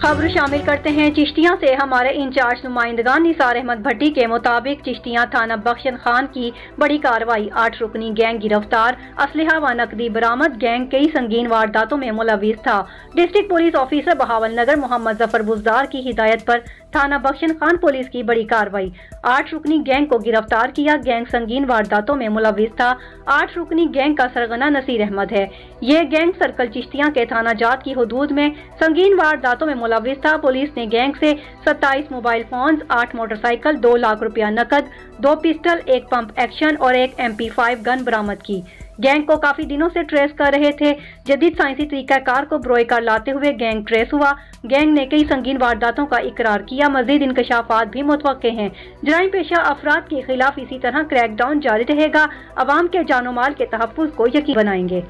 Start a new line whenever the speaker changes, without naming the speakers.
खबर शामिल करते हैं चिश्तियां से। हमारे इंचार्ज नुमाइंदगान निसार अहमद भट्टी के मुताबिक चिश्तियां थाना बख्शन खान की बड़ी कार्रवाई, 8 रुकनी गैंग गिरफ्तार, असलहा व नकदी बरामद। गैंग कई संगीन वारदातों में मुलविस था। डिस्ट्रिक्ट पुलिस ऑफिसर बहावल नगर मोहम्मद जफर बुजदार की हिदायत पर थाना बख्शन खान पुलिस की बड़ी कार्रवाई, 8 रुकनी गैंग को गिरफ्तार किया। गैंग संगीन वारदातों में मुलविस था। 8 रुकनी गैंग का सरगना नसीर अहमद है। ये गैंग सर्कल चिश्तियां के थाना जात की हदूद में संगीन वारदातों में मुलविस था। पुलिस ने गैंग से 27 मोबाइल फोन, 8 मोटरसाइकिल, 2 लाख रुपया नकद, 2 पिस्टल, 1 पंप एक्शन और 1 MP5 गन बरामद की। गैंग को काफी दिनों से ट्रेस कर रहे थे। जदीद साइंसी तरीकाकार को बरोकार लाते हुए गैंग ट्रेस हुआ। गैंग ने कई संगीन वारदातों का इकरार किया। मजीद इंकशाफात भी मुतवक्के हैं। जराइम पेशा अफराद के खिलाफ इसी तरह क्रैकडाउन जारी रहेगा। अवाम के जानो माल के तहफ्फुज़ को यकीनी बनाएंगे।